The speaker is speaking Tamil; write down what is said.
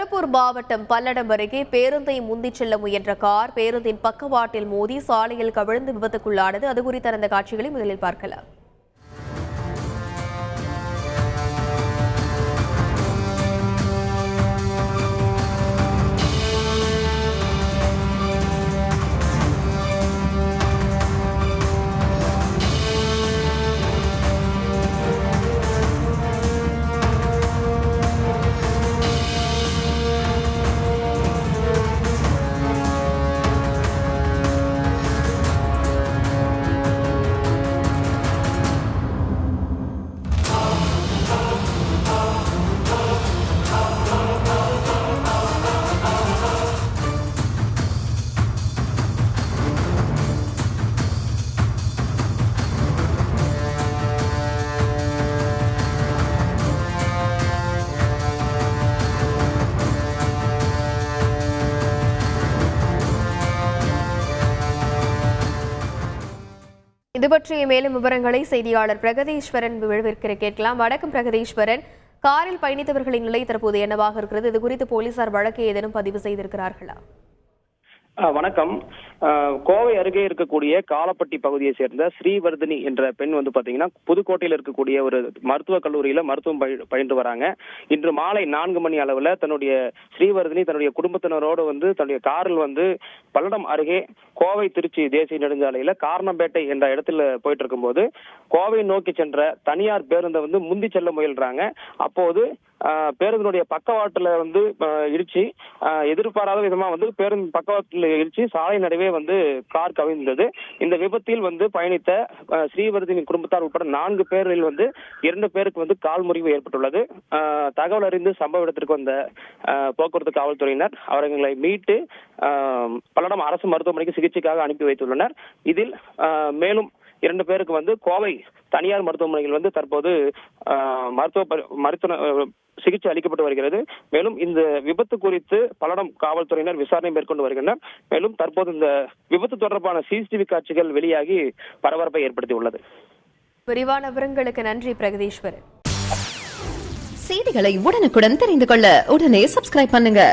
திருப்பூர் மாவட்டம் பல்லடம் அருகே பேருந்தை முந்திச் செல்ல முயன்ற கார் பேருந்தின் பக்கவாட்டில் மோதி சாலையில் கவிழ்ந்து விபத்துக்குள்ளானது. அது குறித்த அந்த காட்சிகளை முதலில் பார்க்கலாம். இது பற்றிய மேலும் விவரங்களை செய்தியாளர் பிரகதீஸ்வரன் கேட்கலாம். வணக்கம் பிரகதீஸ்வரன், காரில் பயணித்தவர்களின் நிலை தற்போது என்னவாக இருக்கிறது? இது குறித்து போலீசார் வழக்கு ஏதேனும் பதிவு செய்திருக்கிறார்களா? வணக்கம். கோவை அருகே இருக்கக்கூடிய காலப்பட்டி பகுதியை சேர்ந்த ஸ்ரீவர்தினி என்ற பெண் பாத்தீங்கன்னா புதுக்கோட்டையில் இருக்கக்கூடிய ஒரு மருத்துவக் கல்லூரியில மருத்துவம் பயின்று வராங்க. இன்று மாலை 4 மணி அளவுல தன்னுடைய ஸ்ரீவர்தினி தன்னுடைய குடும்பத்தினரோடு தன்னுடைய காரில் பல்லடம் அருகே கோவை திருச்சி தேசிய நெடுஞ்சாலையில காரணம்பேட்டை என்ற இடத்துல போயிட்டு இருக்கும்போது கோவை நோக்கி சென்ற தனியார் பேருந்தை முந்தி செல்ல முயல்றாங்க. அப்போது பேருந்தினுடைய பக்கவாட்டுல இடிச்சு எதிர்பாராத விதமா பேருந்து பக்கவாட்டுல இடிச்சு சாலை நடுவே கார் கவிழ்ந்தது. இந்த விபத்தில் பயணித்த ஸ்ரீவர்தினி குடும்பத்தார் உட்பட 4 பேரில் 2 பேருக்கு கால் முறிவு ஏற்பட்டுள்ளது. தகவல் அறிந்து சம்பவ இடத்திற்கு வந்த போக்குவரத்து காவல்துறையினர் அவர்களை மீட்டு பல்லடம் அரசு மருத்துவமனைக்கு சிகிச்சைக்காக அனுப்பி வைத்துள்ளனர். இதில் மேலும் 2 பேருக்கு கோவை தனியார் மருத்துவமனையில் தற்போது மருத்துவ சிகிச்சை அளிக்கப்பட்டு வருகிறது. மேலும் இந்த விபத்து குறித்து பல்லடம் காவல்துறையினர் விசாரணை மேற்கொண்டு வருகின்றனர். மேலும் தற்போது இந்த விபத்து தொடர்பான சிசிடிவி காட்சிகள் வெளியாகி பரபரப்பை ஏற்படுத்தியுள்ளது. விரிவான விவரங்களுக்கு நன்றி பிரகதீஸ்வரன். செய்திகளை உடனுக்குடன் தெரிந்து கொள்ள உடனே சப்ஸ்கிரைப் பண்ணுங்க.